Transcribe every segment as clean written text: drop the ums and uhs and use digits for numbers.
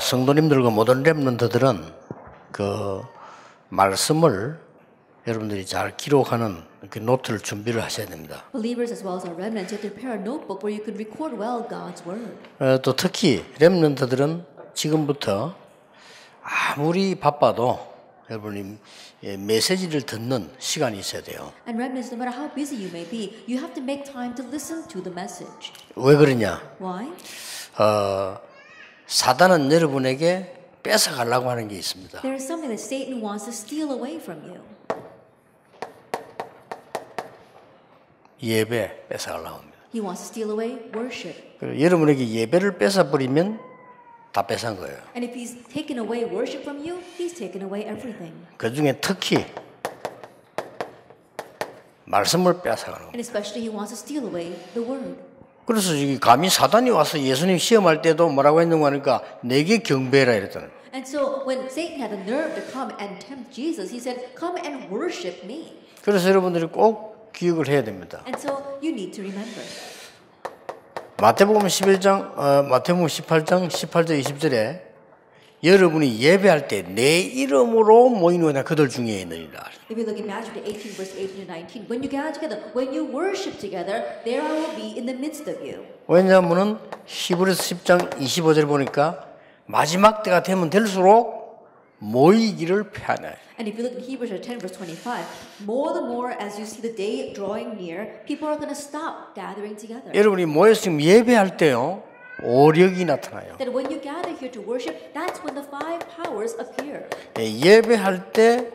성도님들과 모든 렘넌트들은 그 말씀을 여러분들이 잘 기록하는 그 노트를 준비를 하셔야 됩니다. Believers as well as our remnants, you have to prepare a notebook where you can record well God's word. 또 특히 렘넌트들은 지금부터 아무리 바빠도 여러분이 메시지를 듣는 시간이 있어야 돼요. And remnants, no matter how busy you may be, you have to make time to listen to the message. 왜 그러냐? Why? 사단은 여러분에게 뺏어가려고 하는 게 있습니다. There is something that Satan wants to steal away from you. 예배 뺏어가려고 합니다. He wants to steal away worship. 여러분에게 예배를 뺏어버리면 다 뺏은 거예요. And if he's taken away worship from you, he's taken away everything. 그 중에 특히 말씀을 뺏어가는 거예요. And especially he wants to steal away the word. 그래서 감히 사단이 와서 예수님 시험할 때도 뭐라고 했는가 하니까 내게 경배해라 이랬잖아요. And so when Satan had the nerve to come and tempt Jesus, he said, "Come and worship me." 그래서 여러분들이 꼭 기억을 해야 됩니다. And so you need to remember. 마태복음 18장 18절 20절에 여러분이 예배할 때 내 이름으로 모이는 나 그들 중에 있느니라. If you look in Matthew 18 verse 18 to 19, when you gather together, when you worship together, there I will be in the midst of you. 왜냐하면은 히브리서 10장 25절 보니까 마지막 때가 되면 될수록 모이기를 피하네. And if you look in Hebrews 10 verse 25, more the more as you see the day drawing near, people are going to stop gathering together. 여러분이 모여서 지금 예배할 때요. 오력이 나타나요. That when you gather here to worship, that's when the five powers appear. 예배할 때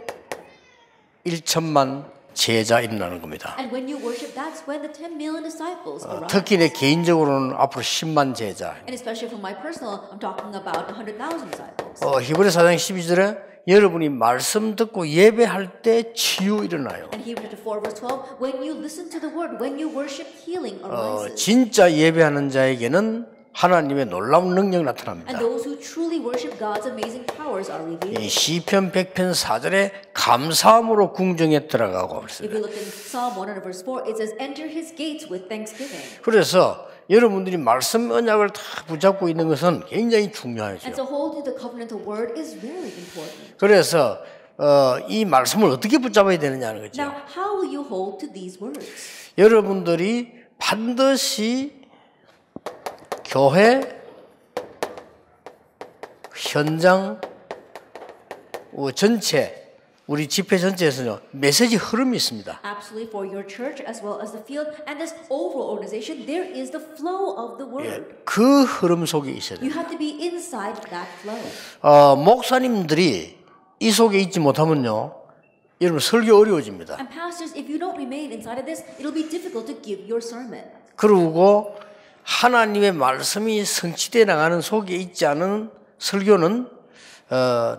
1천만 제자 일어나는 겁니다. And when you worship, that's when the 10 million disciples arrive. 특히 내 개인적으로는 앞으로 10만 제자. And especially for my personal, I'm talking about 100,000 disciples. 히브리서 4장 12절에 여러분이 말씀 듣고 예배할 때 치유 일어나요. And Hebrews 4 verse 12, when you listen to the word, when you worship, healing arises. 진짜 예배하는 자에게는 하나님의 놀라운 능력이 나타납니다. And those who truly worship God's amazing powers are revealed. 시편 100편 4절에 감사함으로 궁정에 들어가고 If you look in Psalm 100 verse 4, it says, "Enter his gates with thanksgiving." 그래서 여러분들이 말씀 언약을 다 붙잡고 있는 것은 굉장히 중요하죠. And so holding the covenantal word is very important. 그래서 이 말씀을 어떻게 붙잡아야 되느냐는 거죠. Now, how will you hold to these words? 여러분들이 반드시 교회, 현장, 전체, 우리 집회 전체에서는 메시지 흐름이 있습니다. Absolutely, for your church as well as the field and this overall organization, there is the flow of the word. 그 흐름 속에 있어야 돼요. You have to be inside that flow. 목사님들이 이 속에 있지 못하면요, 여러분 설교 어려워집니다. And pastors, if you don't remain inside of this, it'll be difficult to give your sermon. 그리고 하나님의 말씀이 성취되어 나가는 속에 있지 않은 설교는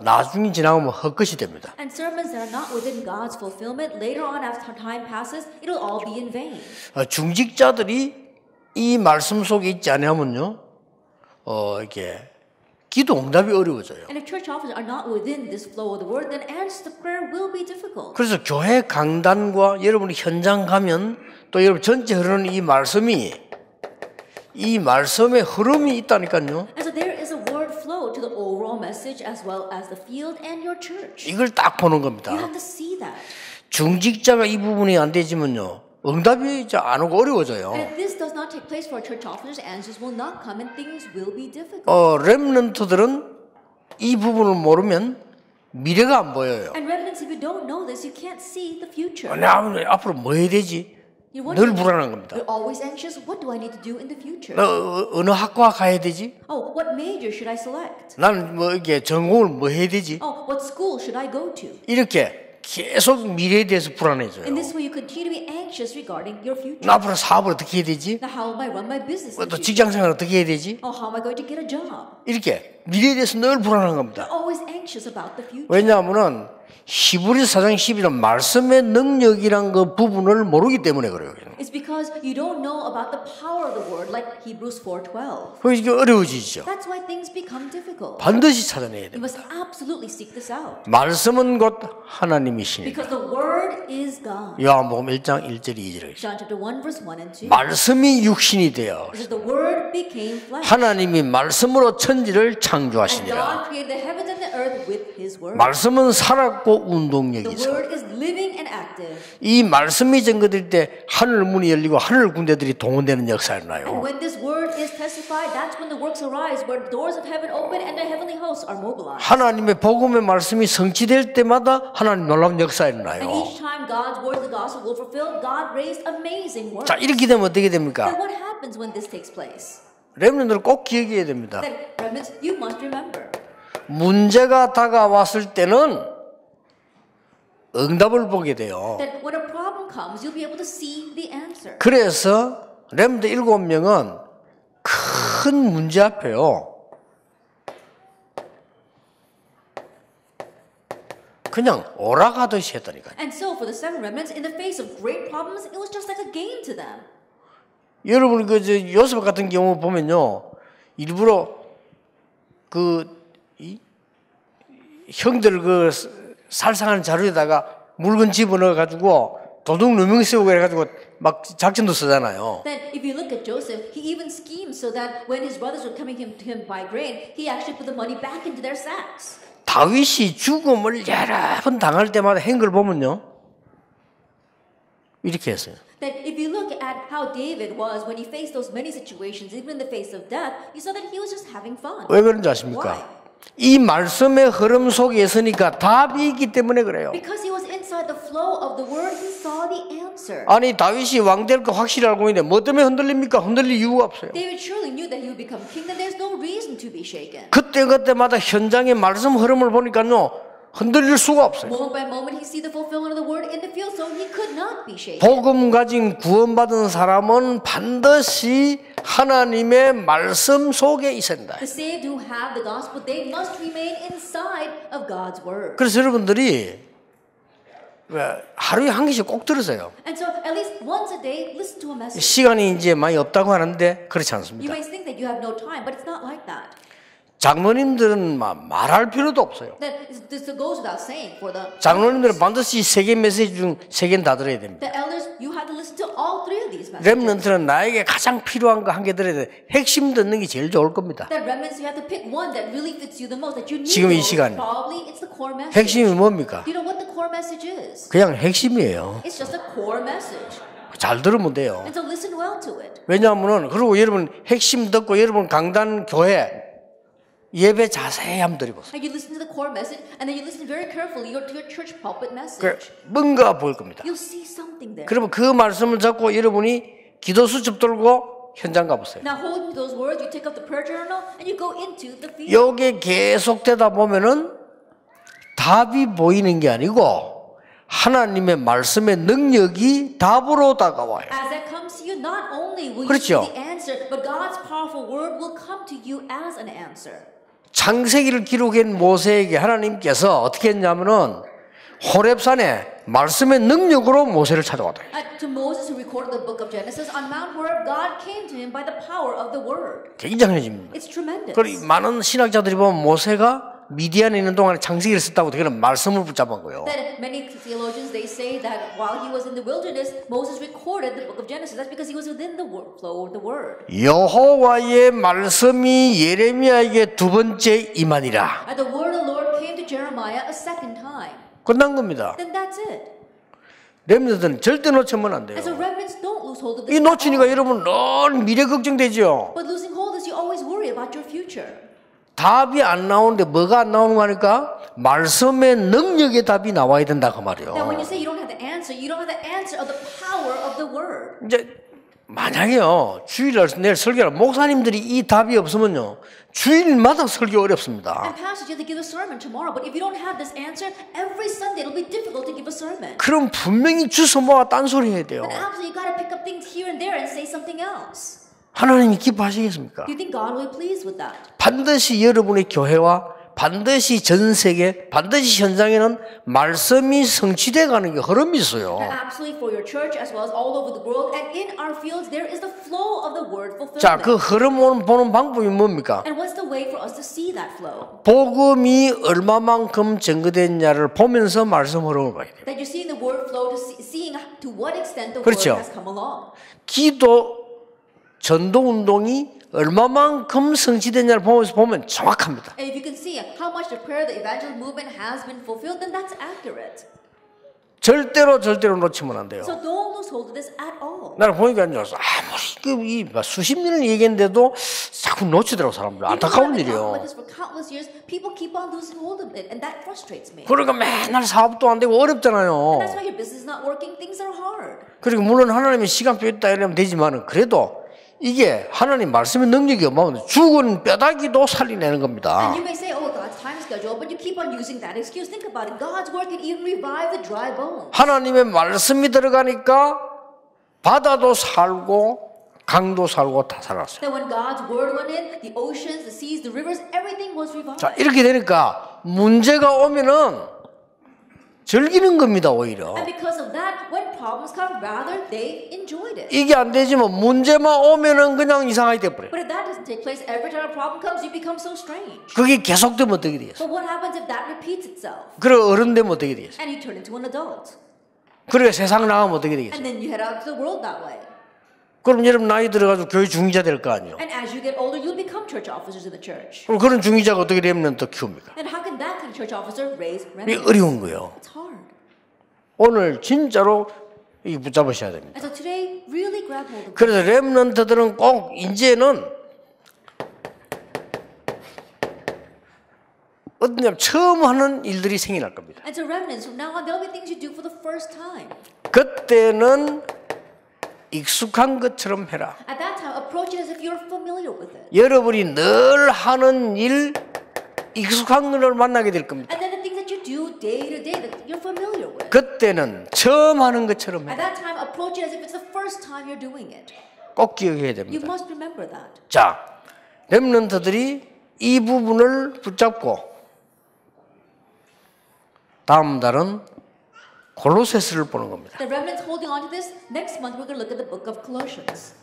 나중에 지나가면 헛것이 됩니다. And sermons that are not within God's fulfillment, later on after time passes, it'll all be in vain. 중직자들이 이 말씀 속에 있지 않으면요, 이렇게 기도 응답이 어려워져요. And if church officers are not within this flow of the word, then answers to prayer will be difficult. 그래서 교회 강단과 여러분이 현장 가면 또 여러분 전체 흐르는 이 말씀의 흐름이 있다니까요. And so there is a word flow to the overall message as well as the field and your church. 이걸 딱 보는 You 겁니다. have to see that. 중직자가 이 부분이 안 되지면요, 응답이 안 오고 어려워져요. And if this does not take place for our church officers, answers will not come and things will be difficult. 렘넌트들은 이 부분을 모르면 미래가 안 보여요. And remnants, if you don't know this, you can't see the future. 내가 앞으로 뭐 해야 되지? 늘 불안한 겁니다. You're always anxious. What do I need to do in the future? 나 어느 학과 가야 되지? Oh, what major should I select? 나는 뭐 이게 전공을 뭐 해야 되지? Oh, what school should I go to? 이렇게 계속 미래에 대해서 불안해져요. In this way, you continue to be anxious regarding your future. 나 앞으로 사업을 어떻게 해야 되지? Now, how am I run my business? in 또 the future? 직장 생활 어떻게 해야 되지? Oh, how am I going to get a job? 이렇게 미래에 대해서 늘 불안한 겁니다. Always anxious about the future. 왜냐하면은 히브리서 4장 12절 말씀의 능력이란 그 부분을 모르기 때문에 그래요. It's because you don't know about the power of the word, like Hebrews 4:12. 그래서 이게 어려워지죠. That's why things become difficult. 반드시 찾아내야 You 됩니다. must absolutely seek this out. 말씀은 곧 하나님이시니까. Because the word is God. 요한복음 1장 1절 2절에 John chapter 1 verse 1 and 2. 말씀이 육신이 되어 It says the word became flesh. 하나님이 말씀으로 천지를 And 창조하시니라. God created the heavens and the earth with his word. 말씀은 살았고 The 운동력이 있어. word is living and active. 이 말씀이 증거될 때 하늘 문이 열리고 하늘 군대들이 동원되는 역사가 And 나요. when this word is testified, that's when the works arise, where the doors of heaven open and the heavenly hosts are mobilized. 하나님의 복음의 말씀이 성취될 때마다 하나님 놀라운 역사가 And 일어나요. each time God's word, the gospel, will fulfill, God raised amazing works. 자, 이렇게 되면 어떻게 됩니까? Then what happens when this takes place? 렘넌트를 꼭 기억해야 됩니다. Then, remnants, you must remember. 문제가 다가왔을 때는 응답을 보게 돼요. That when a problem comes, you'll be able to see the answer. 그래서 렘넌트 7명은 큰 문제 앞에요. 그냥 오락하듯이 했다니까요. And so, for the seven remnants, in the face of great problems, it was just like a game to them. 여러분 요셉 같은 경우 보면요, 일부러 형들 살상하는 자루에다가 물건 집어넣어 가지고 도둑 누명 세우고 해가지고 막 작전도 쓰잖아요. Then, if you look at Joseph, he even schemed so that when his brothers were coming to him by grain, he actually put the money back into their sacks. 다윗이 죽음을 여러 번 당할 때마다 한 걸 보면요, 이렇게 했어요. That if you look at how David was when he faced those many situations, even in the face of death, you saw that he was just having fun. 왜 그런지 아십니까? Why? 이 말씀의 흐름 속에 있으니까 답이 있기 때문에 그래요. Because he was inside the flow of the word, he saw the answer. 아니 다윗이 왕 될 거 확실히 알고 있는데 뭐 때문에 흔들립니까? 흔들릴 이유가 없어요. David surely knew that he would become king, then there's no reason to be shaken. 그때마다 현장의 말씀 흐름을 보니까요, 흔들릴 수가 없어요. Moment by moment, he see the fulfillment of the word in the field, so he could not be shaken. 복음 가진 구원받은 사람은 반드시 하나님의 말씀 속에 있어야 된다. The saved who have the gospel, they must remain inside of God's word. 그래서 여러분들이 하루에 한 개씩 꼭 들으세요. And so, at least once a day, listen to a message. 시간이 이제 많이 없다고 하는데 그렇지 You 않습니다. may think that you have no time, but it's not like that. 장로님들은 말할 필요도 없어요. That this goes without saying for the 장로님들은 반드시 3개 메시지 중 3개는 다 들어야 됩니다. the elders. You have to listen to all three of these messages. 렘넌트는 나에게 가장 필요한 거 한 개 들어야 돼. 핵심 듣는 게 제일 좋을 겁니다. That remnants, you have to pick one that really fits you the most. That you need. 지금 이 most. 시간에. Probably it's the core message. 핵심이 뭡니까? Do you know what the core message is? 그냥 핵심이에요. It's just a core message. 잘 들으면 돼요. And so listen well to it. 왜냐하면은 그리고 여러분 핵심 듣고 여러분 강단 교회 예배 자세히 한번 들어보세요. And you listen to the core message, and then you listen very carefully to your church pulpit message. 뭔가 보일 겁니다. You'll see something there. 그러면 그 말씀을 잡고 여러분이 기도 수첩 들고 현장 가보세요. Now holding those words, you take up the prayer journal and you go into the field. 여기에 계속되다 보면은 답이 보이는 게 아니고 하나님의 말씀의 능력이 답으로 다가와요. As that comes to you, not only will you 그렇죠. see the answer, but God's powerful word will come to you as an answer. 창세기를 기록한 모세에게 하나님께서 어떻게 했냐면은 호렙산에 말씀의 능력으로 모세를 찾아왔다. To Moses, who recorded the book of Genesis, on Mount Horeb, God came to him by the power of the word. 굉장해집니다. It's tremendous. 그리고 많은 신학자들이 보면 모세가 미디안에 있는 동안에 창세기를 썼다고 그는 말씀을 붙잡은 거예요. That many theologians, they say that while he was in the wilderness, Moses recorded the book of Genesis. That's because he was within the flow of the word. 여호와의 말씀이 예레미야에게 두 번째 임하니라. And the word of the Lord came to Jeremiah a second time. 끝난 겁니다. Then that's it. 렘넌트는 절대 놓치면 안 돼요. And so remnants don't lose hold of 이 this. 놓치니까 여러분 늘 미래 걱정되죠. But losing hold is you always worry about your future. 답이 안 나오는데 뭐가 안 나오는 거 하니까 말씀의 능력의 답이 나와야 된다 그 Now when 말이에요. you say you don't have the answer of the power of the word. 이제 만약에요 주일날 내일 설교를 목사님들이 이 답이 없으면요 주일마다 설교 어렵습니다. And pastors, you have to give a sermon tomorrow. But if you don't have this answer, every Sunday it'll be difficult to give a sermon. 그럼 분명히 주워 모아 딴소리 해야 돼요. And absolutely, you got to pick up things here and there and say something else. 하나님이 기뻐하시겠습니까? Do you think God will be pleased with that? 반드시 여러분의 교회와 반드시 전 세계, 반드시 현장에는 말씀이 성취돼 가는 게 흐름이 있어요. And absolutely for your church as well as all over the world and in our fields there is the flow of the word 자, fulfillment. 그 흐름을 보는 방법이 뭡니까? And what's the way for us to see that flow? 복음이 얼마만큼 증거됐냐를 보면서 말씀 흐름을 봐야 돼요. That you're seeing the word flow to seeing to what extent the 그렇죠. word has come along. 기도, 전도 운동이 얼마만큼 성취됐냐를 보면서 보면 정확합니다. And if you can see how much the prayer, the evangelism movement has been fulfilled, then that's accurate. 절대로 놓치면 안 돼요. So don't lose hold of this at all. 나를 보니까 아무리 수십 년을 얘기했는데도 자꾸 놓치더라고 사람들. 안타까운 일이에요. With this for countless years, people keep on losing hold of it, and that frustrates me. 그러니까 맨날 사업도 안 되고 어렵잖아요. That's why your business is not working. Things are hard. 그리고 물론 하나님의 시간표 있다 이러면 되지만은 그래도 이게 하나님 말씀의 능력이 없으면 죽은 뼈다귀도 살리내는 겁니다. And you may say, "Oh, God's time schedule," but you keep on using that excuse. Think about it. God's word can even revive the dry bones. 하나님의 말씀이 들어가니까 바다도 살고 강도 살고 다 살았어요. That when God's word went in, the oceans, the seas, the rivers, everything was revived. 자, 이렇게 되니까 문제가 오면은 즐기는 겁니다, 오히려. And because of that, when problems come, rather they enjoyed it. 이게 안 되지만 문제만 오면은 그냥 이상하게 돼버려요. But if that doesn't take place, every time a problem comes, you become so strange. 그게 계속되면 어떻게 되겠어요? But what happens if that repeats itself? 그리고 어른 되면 어떻게 되겠어요? And you turn into an adult. 그리고 세상 나가면 어떻게 되겠어요? And then you head out to the world that way. 그럼 여러분 나이 들어가지고 교회 중위자 될 거 아니에요? And as you get older, you'll become church officers in the church. 그럼 그런 중위자가 어떻게 렘넌트 키웁니까? Then how can that kind of church officer raise 이게 remnants? 어려운 거예요. It's hard. 오늘 진짜로 이 붙잡으셔야 됩니다. And so today, really grab hold of it. 그래서 렘넌트들은 꼭 이제는 어떤 처음 하는 일들이 생겨날 겁니다. And so remnants, from now on, there'll be things you do for the first time. 그때는 익숙한 것처럼 해라. At that time, approach it as if you're familiar with it. 여러분이 늘 하는 일, 익숙한 것을 만나게 될 겁니다. And then the things that you do day to day that you're familiar with. 그때는 처음 하는 것처럼 At 해라. that time, approach it as if it's the first time you're doing it. 꼭 기억해야 You 됩니다. must remember that. 자, 렘넌트들이 이 부분을 붙잡고 다음 달은 골로새서를 보는 겁니다. The remnants holding on to this. Next month, we're going to look at the book of Colossians.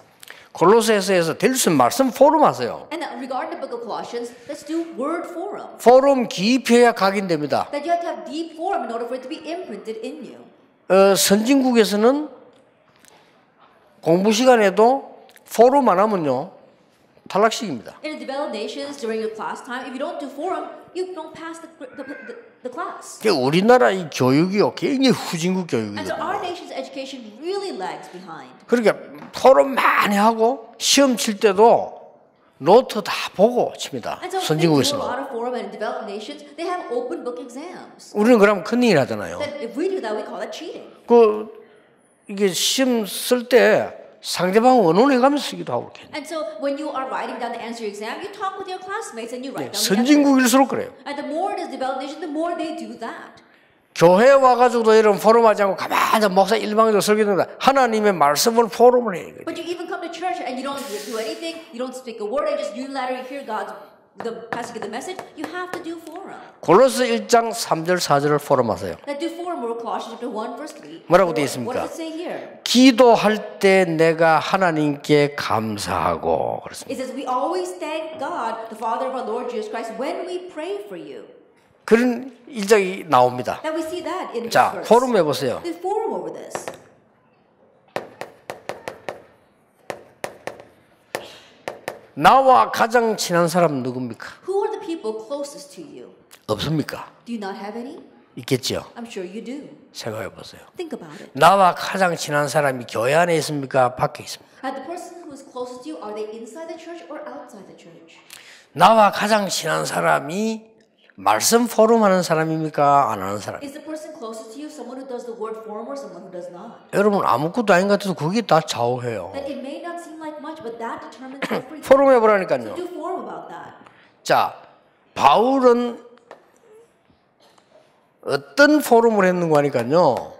골로새서에서 될 수 있는 말씀 포럼 하세요. And regarding the book of Colossians, let's do word forum. 포럼 깊이해야 각인됩니다. That you have to have deep forum in order for it to be imprinted in you. 선진국에서는 공부 시간에도 포럼 안 하면요 탈락식입니다. In the developed nations, during your class time, if you don't do forum, you don't pass the class. 우리나라 이 교육이요 굉장히 후진국 And so 교육이거든요. our nation's education really lags behind. 그러니까 포럼 많이 하고 시험 칠 때도 노트 다 보고 칩니다. And so they do a 선진국에서는. lot of forum, and in developed nations, they have open book exams. 우리는 그러면 큰일 하잖아요. That if we do that, we call that cheating. 이게 시험 쓸 때 상대방 원혼해가면서 쓰기도 하고 이렇게. And so when you are writing down the answer exam, you talk with your classmates and you write down the answer. 선진국일수록 그래요. And the more it is developed nation, the more they do that. 교회 와가지고도 이런 포럼하지 않고 가만히 목사 일방적으로 설교합니다. 하나님의 말씀을 포럼을 해요. But you even come to church and you don't do anything, you don't speak a word, and just unilaterally hear the passage of the message. You have to do forum. 골로새 1장 3절 4절을 포럼하세요. That do forum over Colossians chapter 1 verse 3. 뭐라고 되어 What 있습니까? does it say here? 기도할 때 내가 하나님께 감사하고 그렇습니다. It says we always thank God, the Father of our Lord Jesus Christ, when we pray for you. 그런 일장이 나옵니다. That we see that in this 자, verse. 포럼 해보세요. Do forum over this. 나와 가장 친한 사람 누굽니까? Who are the people closest to you? 없습니까? Do you not have any? 있겠죠. I'm sure you do. 생각해 보세요. Think about it. 나와 가장 친한 사람이 교회 안에 있습니까? 밖에 있습니까? Are the person who is closest to you, are they inside the church or outside the church? 나와 가장 친한 사람이 말씀 포럼 하는 사람입니까? 안 하는 사람? Is the person closest to you someone who does the word forum or someone who does not? 여러분 아무것도 아닌 것 같아도 그게 다 좌우해요. That it may not seem like much, but that determines everything. 포럼 해보라니까요. Do forum about that. 자, 바울은 어떤 포럼을 했는가 하니까요.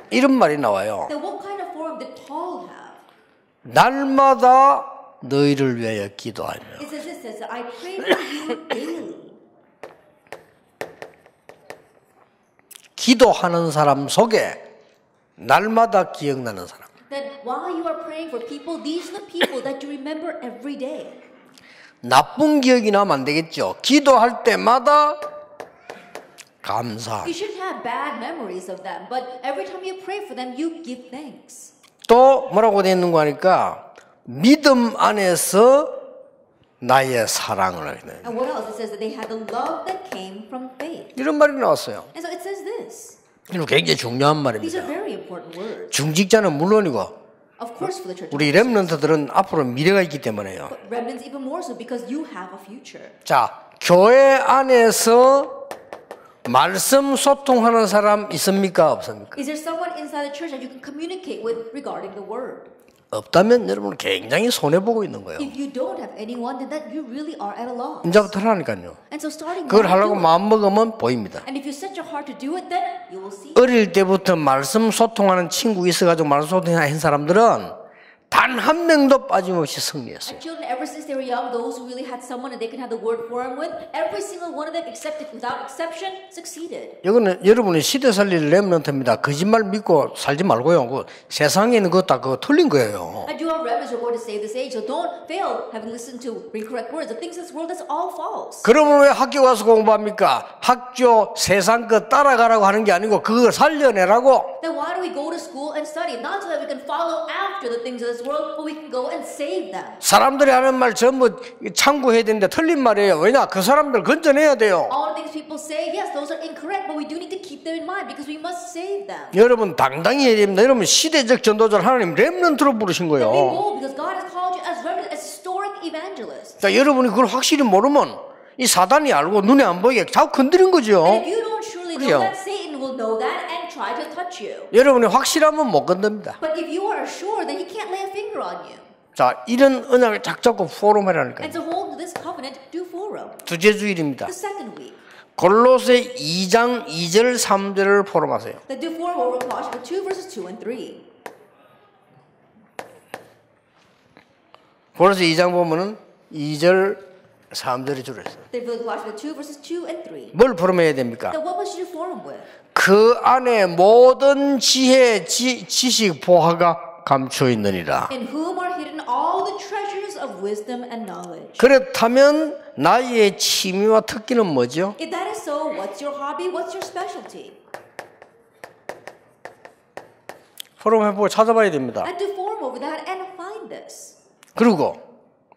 이런 말이 나와요. Then what kind of forum did Paul have? 날마다 너희를 위하여 기도하며. It says, I pray for you daily. 기도하는 사람 속에 날마다 기억나는 사람. That while you are praying for people, these are the people that you remember every day. 나쁜 기억이 나면 안 되겠죠. 기도할 때마다 감사. You shouldn't have bad memories of them, but every time you pray for them, you give thanks. 또 뭐라고 되어 있는 거 하니까 믿음 안에서 나의 사랑을 하게 돼요. And what else? It says that they had the love that came from faith. 이런 말이 나왔어요. And so it says this. 이거 굉장히 중요한 These 말입니다. are very important words. 중직자는 물론이고 Of course for the church. 우리 렘넌트들은 앞으로 미래가 있기 때문에요. But remnants even more so because you have a future. 자, 교회 안에서 말씀 소통하는 사람 있습니까? 없습니까? Is there someone inside the church that you can communicate with regarding the word? 없다면 여러분 굉장히 손해보고 있는 거예요. If you don't have anyone, then that you really are at a loss. 이제부터 하라니까요. And so starting 그걸 now, 하려고 do it. 마음먹으면 보입니다. And if you set your heart to do it, then you will see. 어릴 때부터 말씀 소통하는 친구 있어가지고 말씀 소통한 사람들은 단 한 명도 빠짐없이 승리했어요. And children, ever since they were young, those who really had someone that they can have the word forum with, every single one of them, without exception, succeeded. 이거는 여러분이 시대 살릴 렘넌트입니다. 거짓말 믿고 살지 말고요. 그 세상에 있는 거 다 그거 틀린 거예요. And you are remnants who are going to save this age, so don't fail having listened to incorrect words. The things in this world, that's all false. 그러면 왜 학교 가서 공부합니까? 학교 세상 거 따라가라고 하는 게 아니고 그걸 살려내라고. Then why do we go to school and study? Not so that we can follow after the things of this world, but we can go and save them. 사람들이 하는 말 전부 참고해야 되는데 틀린 말이에요. 왜냐? 그 사람들 건져내야 돼요. All the things people say, yes, those are incorrect, but we do need to keep them in mind because we must save them. 여러분 당당히 해야 됩니다. 여러분 시대적 전도자를 하나님 렘넌트로 부르신 Be 거예요. bold because God has called you as remnants, as historic evangelists. 자, 여러분이 그걸 확실히 모르면 이 사단이 알고 눈에 안 보이게 자꾸 건드린 거죠. And if you don't surely know 그래요. that, Satan will know that and try to touch you. 여러분이 확실하면 못 건듭니다. But if you are sure, then he can't lay a finger on you. 자, 이런 언약을 작 잡고 포럼하라니까요. And to hold to this covenant, do forum. 두째 주일입니다. The second week, 골로새 2장 2절 3절을 포럼하세요. that do forum over Colossians 2 verses 2 and 3. 골로새 2장 보면은 2절 3절이 줄어 있어요. They reveal Colossians 2 verses 2 and 3. 뭘 포럼해야 됩니까? Then what must you do forum with? 그 안에 모든 지혜, 지식, 보화가 감추어 있느니라. In whom are hidden all the treasures of wisdom and knowledge. 그렇다면 나의 취미와 특기는 뭐죠? If that is so, what's your hobby? What's your specialty? 포럼 해보고 찾아봐야 됩니다. And do forum over that and find this. 그리고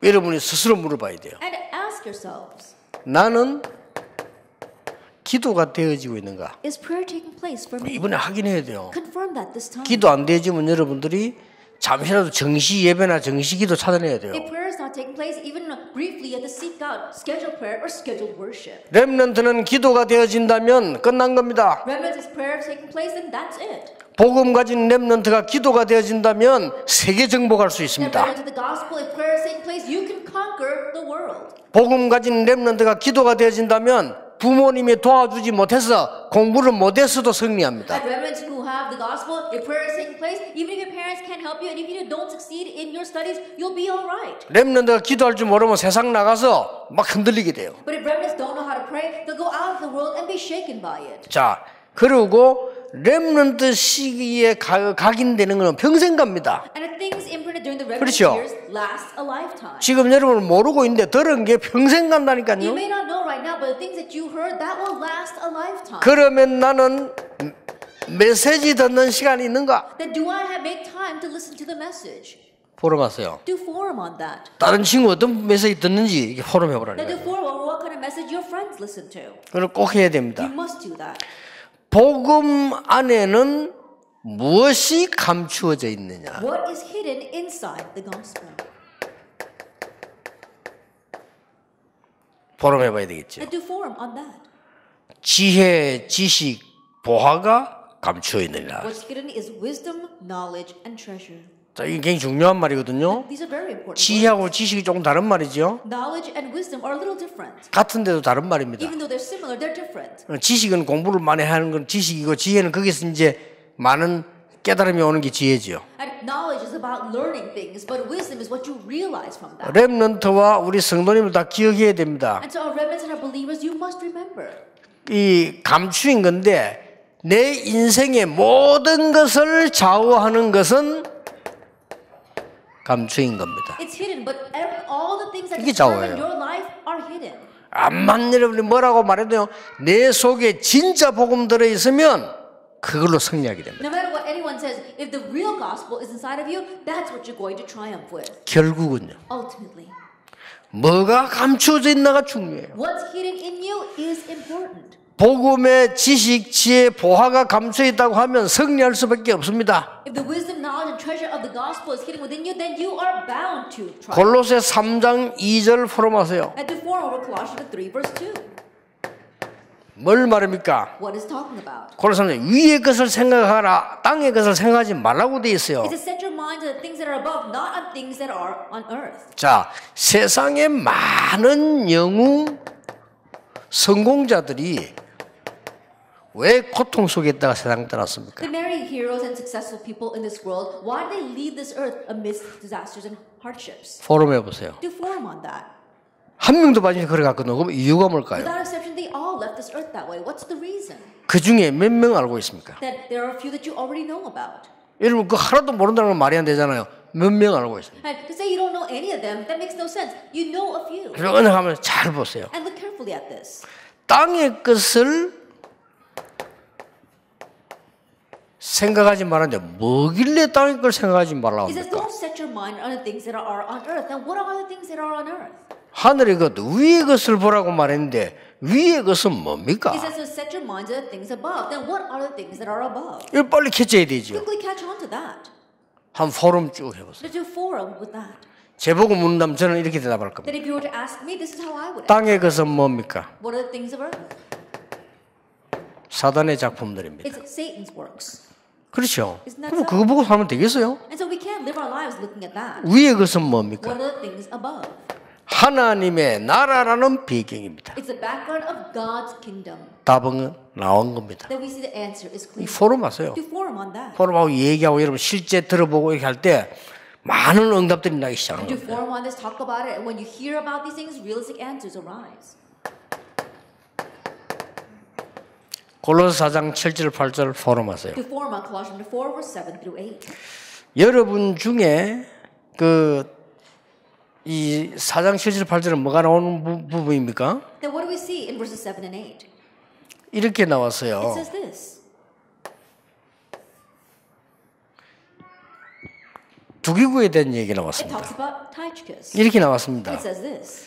여러분이 스스로 물어봐야 돼요. And ask yourselves, 나는 기도가 되어지고 있는가? is prayer taking place for me? 이번에 확인해야 돼요. Confirm that this time. 기도 안 되어지면 여러분들이 잠시라도 정시 예배나 정시 기도 찾아내야 돼요. If prayer is not taking place, even briefly, you have to seek out scheduled prayer or scheduled worship. 렘넌트는 기도가 되어진다면 끝난 겁니다. Remnants is prayer taking place, then that's it. 복음 가진 렘넌트가 기도가 되어진다면 세계 정복할 수 If 있습니다. remnants of the gospel, if prayer is taking place, you can conquer the world. 복음 가진 렘넌트가 기도가 되어진다면 부모님이 도와주지 못해서 공부를 못해서도 승리합니다. And remnants who have the gospel, if prayer is taking place, even if your parents can't help you, and if you don't succeed in your studies, you'll be all right. 렘넌트가 기도할 줄 모르면 세상 나가서 막 흔들리게 돼요. But if remnants don't know how to pray, they'll go out of the world and be shaken by it. 자, 그리고 렘넌트 시기에 각인되는 것은 평생 갑니다. And the things imprinted during the remnant 그렇죠. years last a lifetime. 지금 여러분 모르고 있는데 들은 게 평생 You 간다니까요. may not know right now, but the things that you heard, that will last a lifetime. 그러면 나는 메시지 듣는 시간이 있는가? Then do I make time to listen to the message? 포럼하세요. Do forum on that. 다른 친구 어떤 메시지 듣는지 이렇게 포럼 Then 해보라는 do 거예요. forum over what kind of message your friends listen to. 그걸 꼭 해야 됩니다. You must do that. 복음 안에는 무엇이 감추어져 있느냐? What is hidden inside the gospel? 포럼 해봐야 되겠죠. And do forum on that. 지혜, 지식, 보화가 감추어 있느니라. What's hidden is wisdom, knowledge, and treasure. 자, 이게 굉장히 중요한 말이거든요. These are very important. 지혜하고 지식이 조금 다른 말이죠. Knowledge and wisdom are a little different. 같은데도 다른 말입니다. Even though they're similar, they're different. 지식은 공부를 많이 하는 건 지식이고 지혜는 거기서 이제 많은 깨달음이 오는 게 지혜죠. And that knowledge is about learning things, but wisdom is what you realize from that. 렘넌트와 우리 성도님을 다 기억해야 됩니다. And so our remnants and our believers, you must remember. 이 감추인 건데 내 인생의 모든 것을 좌우하는 것은 감추인 겁니다. It's hidden, but all the things that 이게 determine 좌우예요. your life are hidden. 암만 여러분이 뭐라고 말해도요, 내 속에 진짜 복음 들어있으면 그걸로 승리하게 됩니다. No matter what anyone says, if the real gospel is inside of you, that's what you're going to triumph with. 결국은요, Ultimately, 뭐가 감추어져 있나가 중요해요. what's hidden in you is important. 복음의 지식, 지혜, 보화가 감춰 있다고 하면 승리할 수밖에 없습니다. If the wisdom, knowledge, and treasure of the gospel is hidden within you, then you are bound to triumph. 골로새 3장 2절 포럼하세요. And to form over Colossians 3 verse 2. 뭘 말합니까? What is talking about? 골로새 3장 위의 것을 생각하라, 땅의 것을 생각하지 말라고 돼 있어요. It says, set your mind to the things that are above, not on things that are on earth. 자, 세상에 많은 영웅 성공자들이 왜 고통 속에 있다가 세상 떠났습니까? The many heroes and successful people in this world, why did they leave this earth amidst disasters and hardships? 포럼 해보세요. Do forum on that. 한 명도 빠지지 그래 갔거든요. 그럼 이유가 뭘까요? Without exception, they all left this earth that way. What's the reason? 그 중에 몇 명 알고 있습니까? That there are a few that you already know about. 여러분 그 하나도 모른다는 건 말이 안 되잖아요. 몇 명 알고 있습니다. And to say you don't know any of them, that makes no sense. You know a few. 그래서 언행하면 잘 보세요. And look carefully at this. 땅의 것을 생각하지 말았는데 뭐길래 땅의 걸 생각하지 말라고 He says, 합니까? don't set your mind on the things that are on earth. Now, what are the things that are on earth? 하늘의 것 위의 것을 보라고 말했는데 위의 것은 뭡니까? He says to set your mind to the things above. Then what are the things that are above? 이거 빨리 캐쳐야 되죠. Quickly catch on to that. 한 포럼 쭉 해보세요. Let's do forum with that. 제보고 묻는다면 저는 이렇게 대답할 겁니다. That if you were to ask me, this is how I would answer. 땅의 것은 뭡니까? What are the things of earth? 사단의 작품들입니다. It's Satan's works. 그렇죠. Isn't that 그럼 so? 그거 보고 살면 되겠어요? And so we can't live our lives looking at that. 위의 것은 뭡니까? What are the things above? 하나님의 나라라는 배경입니다. It's the background of God's kingdom. 답은 나온 겁니다. That we see the answer is 이 clear. 포럼 하세요. Do forum on that. 포럼하고 얘기하고 여러분 실제 들어보고 이렇게 할 때 많은 응답들이 나기 시작하는 Do 겁니다. forum on this, talk about it, and when you hear about these things, realistic answers arise. 골로새 4장 7절 8절 포럼 하세요. Do forum on Colossians 4 verse 7 through 8. 여러분 중에 이 4장 7절 8절은 뭐가 나오는 부분입니까? Then what do we see in verses 7 and 8? 이렇게 It 나왔어요. says this. 두기구에 대한 얘기 It 나왔습니다. talks about Tychicus. 이렇게 나왔습니다. It says this.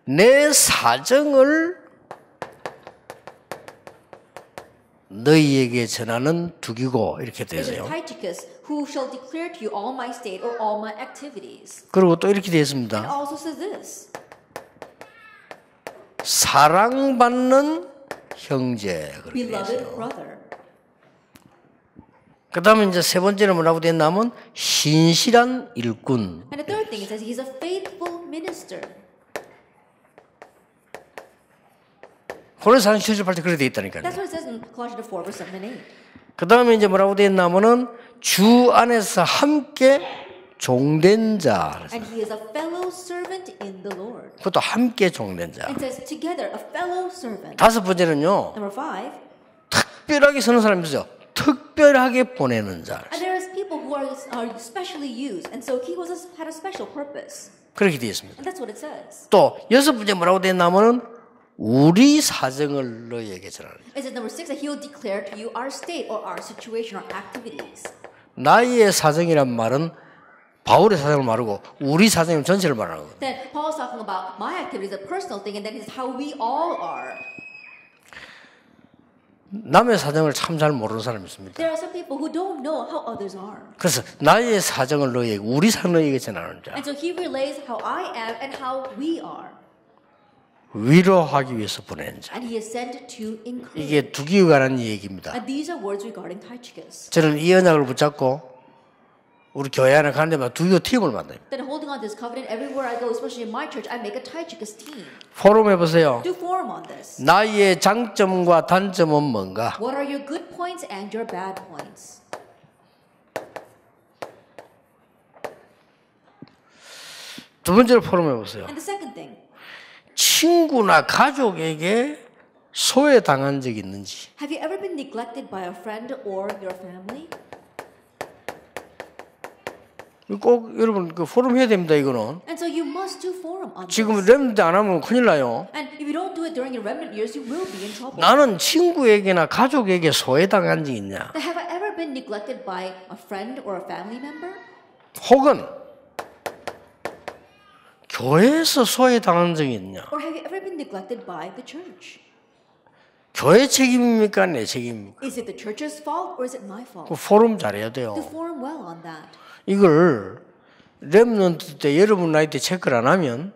내 사정을 너희에게 전하는 두기고 이렇게 It is 되세요. Tychicus who shall declare to you all my state or all my activities. 그리고 또 이렇게 되어 It 있습니다. also says this. 사랑받는 형제 그렇게 되어 Beloved 있어요. brother. 그 다음에 이제 세 번째는 뭐라고 되었냐면 신실한 일꾼. And the third thing, it says he's a faithful minister. 고린도서 7절 8절 그렇게 되어 있다니까요. That's what it says in Colossians 4 verse 7 and 8. 그 다음에 이제 뭐라고 되어 있냐면은 주 안에서 함께 종된 자. And he is a fellow servant in the Lord. 그것도 함께 종된 자. It says together, a fellow servant. 다섯 번째는요. Number 5. 특별하게 쓰는 사람이 있어요. 특별하게 보내는 자. And there is people who are specially used. And so he had a special purpose. 그렇게 되어 있습니다. And that's what it says. 또 여섯 번째 뭐라고 되어 있냐면은 우리 사정을 너희에게 전하는. It says number 6 that he will declare to you our state or our situation or activities. 나의 사정이란 말은 바울의 사정을 말하고 우리 사정 전체를 말하는 거예요. Then Paul is talking about my activities, a personal thing, and that is how we all are. 남의 사정을 참 잘 모르는 사람이 있습니다. There are some people who don't know how others are. 그래서 나의 사정을 너희에게 우리 사정을 너희에게 전하는 자. And so he relays how I am and how we are. 위로하기 위해서 보내는 자. And he is sent to encourage. 이게 두기가라는 얘기입니다. And these are words regarding Tychicus. 저는 이 언약을 붙잡고 우리 교회 안에 가는 데마다 두기가 팀을 만듭니다. Then holding on to this covenant everywhere I go, especially in my church, I make a Tychicus team. 포럼 해보세요. Do forum on this. 나의 장점과 단점은 뭔가? What are your good points and your bad points? 두 번째로 포럼해 보세요. And the second thing, 친구나 가족에게 소외당한 적이 있는지. have you ever been neglected by a friend or your family? 꼭 여러분 그 포럼 해야 됩니다. 이거는. And so you must do forum on 지금 this. 렘넌트 안 하면 큰일 나요. And if you don't do it during your remnant years, you will be in trouble. 나는 친구에게나 가족에게 소외당한 적이 있냐? Have I ever been neglected by a friend or a family member? 혹은 교회에서 소외당한 적이 있냐? Or have you ever been neglected by the church? 교회 책임입니까? 내 책임입니까? Is it the church's fault or is it my fault? 그 포럼 잘해야 돼요. Do forum well on that. 이걸 렘넌트 때 여러분 나이 때 체크를 안 하면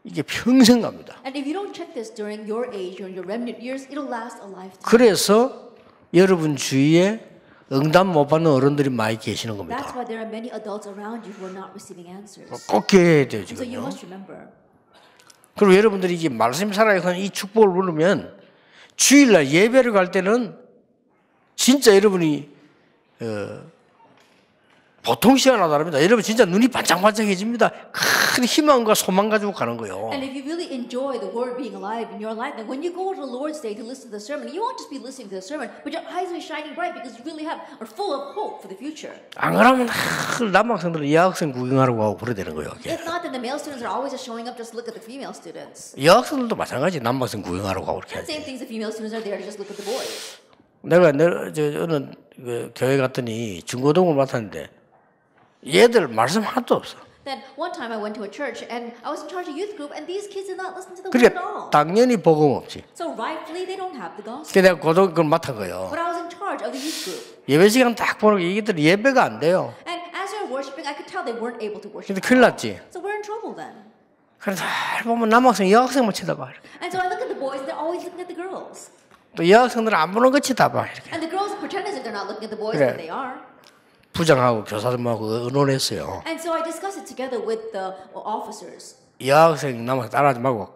이게 평생 갑니다. And if you don't check this during your age or your remnant years, it'll last a lifetime. 그래서 여러분 주위에 응답 못 받는 어른들이 많이 계시는 겁니다. That's why there are many adults around you who are not receiving answers. 꼭 기억해야 돼요 So you 지금요. must remember. 그리고 여러분들이 이게 말씀 살아야 하는 이 축복을 누르면 주일날 예배를 갈 때는 진짜 여러분이 보통 시간하고 다릅니다. 여러분 진짜 눈이 반짝반짝해집니다. 큰 희망과 소망 가지고 가는 거예요. And if you really enjoy the word being alive in your life, then when you go to the Lord's Day to listen to the sermon, you won't just be listening to the sermon, but your eyes are shining bright because you really are full of hope for the future. 안 그러면 남학생들은 여학생 구경하라고 하고 그래야 되는 거예요. If not, then the male students are always just showing up just to look at the female students. 여학생들도 마찬가지 남학생 구경하라고 하고 그렇게 Same 하지. things the female students are there to just look at the boys. 내가 어느 교회 갔더니 중고등을 맡았는데 얘들 말씀 하나도 없어. Then one time I went to a church and I was in charge of youth group and these kids did not listen to the word 그래 at all. 당연히 복음 없지. So rightfully they don't have the gospel. 그래서 내가 고등을 맡은 거예요. But I was in charge of the youth group. 예배 시간 딱 보는 게 이들 예배가 안 돼요. And as they were worshiping, I could tell they weren't able to worship. 근데 큰일 났지. So we're in trouble then. 그래서 잘 보면 남학생 여학생만 쳐다봐. And so I look at the boys, they're always looking at the girls. 또 여학생들은 안 보는 거 쳐다봐. 이렇게. And the girls pretend as if they're not looking at the boys, 그래. but they are. 부장하고 교사들하고 의논했어요. And so I discussed it together with the officers. 여학생 남학생 따라하지 말고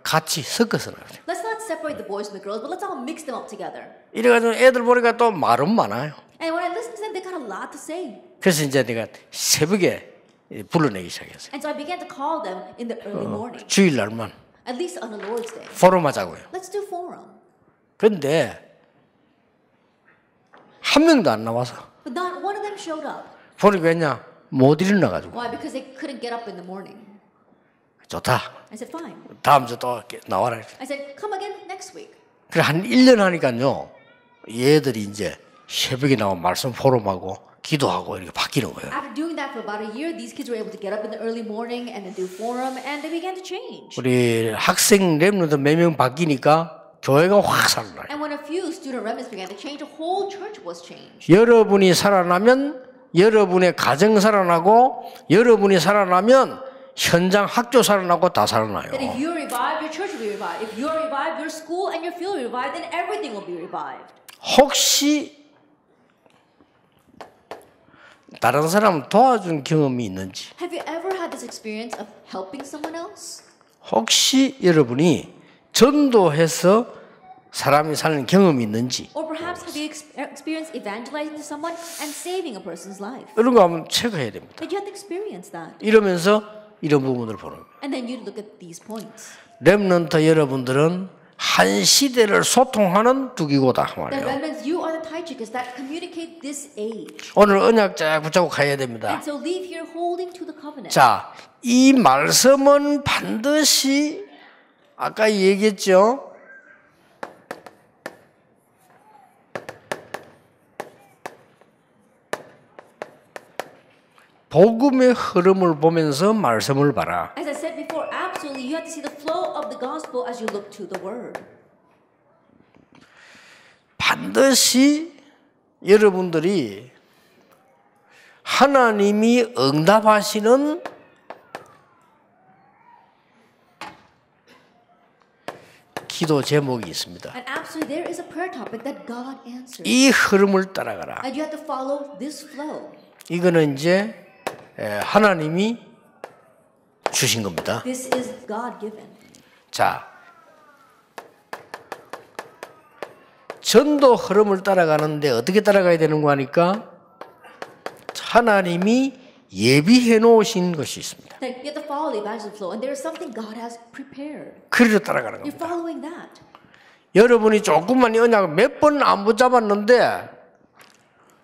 같이 섞어서 나가요. Let's not separate the boys from the girls, but let's all mix them up together. 이래가지고 애들 보니까 또 말은 많아요. And when I listened to them, they got a lot to say. 그래서 이제 내가 새벽에 불러내기 시작했어요. And so I began to call them in the early morning, 주일날만 at least on the Lord's Day. 포럼 하자고요. Let's do forum. 그런데 한 명도 안 나와서 But not one of them showed up. 보니까 왜냐 못 일어나가지고 Why? Because they couldn't get up in the morning. 좋다. I said, fine. 다음 주 또 나와라. I said, come again next week. 그래 한 1년 하니까요. 얘들이 이제 새벽에 나와 말씀 포럼하고 기도하고 이렇게 바뀌는 거예요. After doing that for about a year, these kids were able to get up in the early morning and then do forum, and they began to change. 우리 학생 렘넌트 몇 명 바뀌니까 교회가 확 살아나요. And when a few student remnants began to change, the whole church was changed. 여러분이 살아나면 여러분의 가정 살아나고 여러분이 살아나면 현장 학교 살아나고 다 살아나요. That if you revive, your church will be revived. If you are revived, your school and your field will be revived, then everything will be revived. 혹시 다른 사람 도와준 경험이 있는지, Have you ever had this experience of helping someone else? 혹시 여러분이 전도해서 사람이 사는 경험이 있는지 Or perhaps have you experienced evangelizing to someone and saving a person's life? 이런 거 한번 체크해야 됩니다. That you have to experience that. 이러면서 이런 부분들을 보는 거예요. And then you look at these points. 렘넌트 여러분들은 한 시대를 소통하는 두기고다 The 말이에요. remnants, you are the Taijikers that communicate this age. 오늘 언약 쫙 붙잡고 가야 됩니다. And so leave here holding to the covenant. 자, 이 말씀은 반드시 아까 얘기했죠. 복음의 흐름을 보면서 말씀을 봐라. As I said before, absolutely, you have to see the flow of the gospel as you look to the word. 반드시 여러분들이 하나님이 응답하시는 기도 제목이 있습니다. And absolutely, there is a prayer topic that God answers. 이 흐름을 따라가라. And you have to follow this flow. 이거는 이제 하나님이 주신 겁니다. This is God given. 자, 전도 흐름을 따라가는데 어떻게 따라가야 되는 거 하니까 하나님이 예비해 놓으신 것이 있습니다. That you have to follow the evangelism flow, and there is something God has prepared. 그리로 따라가는 You're 겁니다. following that. 여러분이 조금만 이 언약을 몇 번 안 붙잡았는데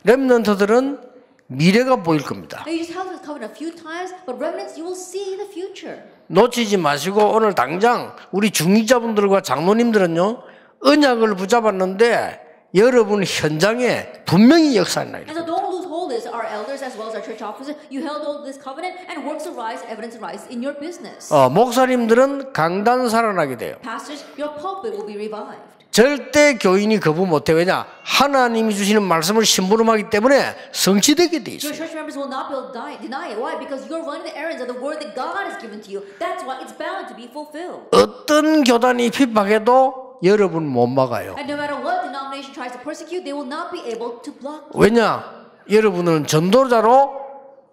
렘넌트들은 미래가 보일 겁니다. Now you just held this covenant a few times, but remnants, you will see the future. 놓치지 마시고 오늘 당장 우리 중직자분들과 장로님들은요 언약을 붙잡았는데 여러분 현장에 분명히 역사가 나요. And so don't lose hold of this, our elders as well as our church officers. You held hold of this covenant, and works arise, evidence arise in your business. 목사님들은 강단 살아나게 돼요. Pastors, your pulpit will be revived. 절대 교인이 거부 못해요. 왜냐? 하나님이 주시는 말씀을 심부름하기 때문에 성취되게 돼 Your 있어요. church members will not be able to deny it. Why? Because you're running the errands of the word that God has given to you. That's why it's bound to be fulfilled. 어떤 교단이 핍박해도 여러분 못 막아요. And no matter what denomination tries to persecute, they will not be able to block you. 왜냐? 여러분은 전도자로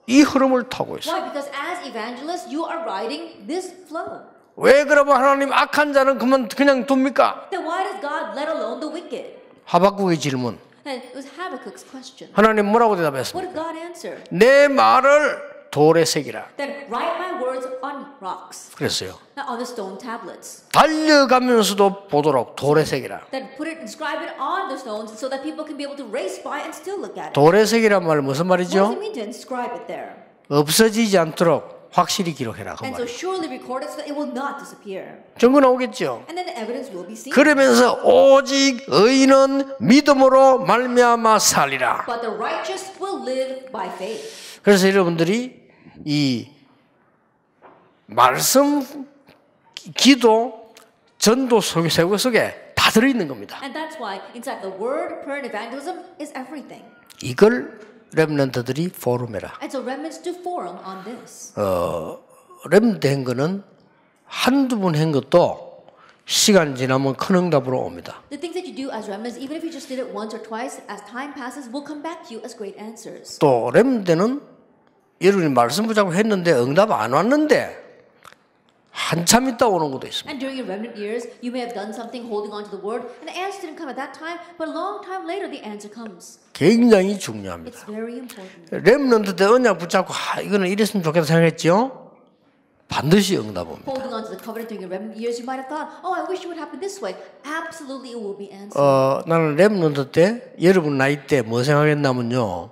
이 흐름을 타고 있어요. Why? Because as evangelists, you are riding this flow. 왜 그러면 하나님 악한 자는 그냥 둡니까? Then why does God let alone the wicked? 하박국의 질문. And it was Habakkuk's question. 하나님 뭐라고 What 대답했습니까? did God answer? 내 말을 돌에 새기라. Then write my words on rocks, 그랬어요. not on the stone tablets. 달려가면서도 보도록 돌에 새기라. Then put it, inscribe it on the stones so that people can be able to race by and still look at it. 돌에 새기란 말 무슨 What does it 말이죠? mean to inscribe it there? 없어지지 않도록 확실히 기록해라 그 And so 말. surely record it so that it will not disappear. 증거 나오겠죠. And then the evidence will be seen. 그러면서 오직 의인은 믿음으로 말미암아 살리라. But the righteous will live by faith. 그래서 여러분들이 이 말씀, 기도, 전도 세고 속에 다 들어있는 겁니다. And that's why inside the word, prayer, and evangelism is everything. 이걸 렘넌트들이 포럼해라. And so remnants do forum on this. 렘넌트 한 거는 한두 번 한 것도 시간 지나면 큰 응답으로 옵니다. The things that you do as remnants, even if you just did it once or twice, as time passes, will come back to you as great answers. 또 렘넌트는 여러분이 말씀 붙잡고 했는데 응답 안 왔는데 한참 있다 오는 것도 있습니다. And during your remnant years, you may have done something holding on to the word, and the answer didn't come at that time, but a long time later, the answer comes. 굉장히 중요합니다. It's very important. 렘넌트 때 언약 붙잡고 이거는 이랬으면 좋겠다 생각했죠? 반드시 응답 옵니다. Holding on to the covenant during your remnant years, you might have thought, oh, I wish it would happen this way. Absolutely, it will be answered. 나는 렘넌트 때 여러분 나이 때 뭐 생각했냐면요.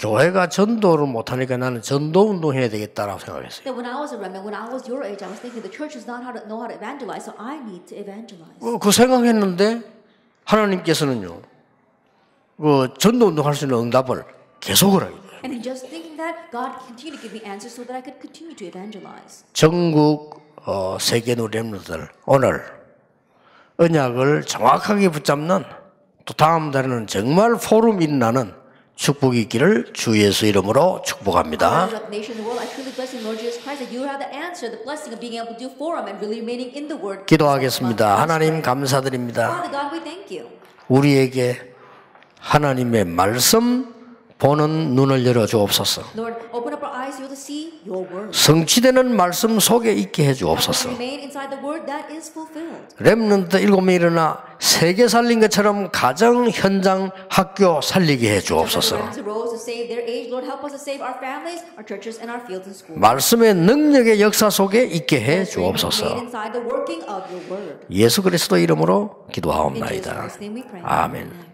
교회가 전도를 못하니까 나는 전도 운동해야 되겠다라고 생각했어요. That when I was a remnant, when I was your age, I was thinking the church does not know how to evangelize, so I need to evangelize. 그 생각했는데 하나님께서는요. 그 전도 운동할 수 있는 응답을 계속을 하게 돼요. And in just thinking that, God continued to give me answers so that I could continue to evangelize. 전국 세계노 렘넌트들 오늘 언약을 정확하게 붙잡는 또 다음 달에는 정말 포럼이 일어나는 축복이 있기를 주 예수 이름으로 축복합니다. Nation of the world, I truly bless in Lord Jesus Christ that you have the answer, the blessing of being able to do forum and really remaining in the word. 기도하겠습니다. 하나님 감사드립니다. Father God, we thank you. 우리에게 하나님의 말씀 보는 눈을 열어 주옵소서. Lord, open up our eyes to be able to see your word. 성취되는 말씀 속에 있게 해 주옵소서. Remain inside the word that is fulfilled. 렘넌트 7명이 일어나 세계 살린 것처럼 가정, 현장, 학교 살리게 해 주옵소서. Remnants arose to save their age. Lord, help us to save our families, our churches, and our fields and schools. 말씀의 능력의 역사 속에 있게 해 Remain 주옵소서. inside the working of your word. 예수 그리스도 이름으로 In Jesus 기도하옵나이다. Christ's name we pray. 아멘.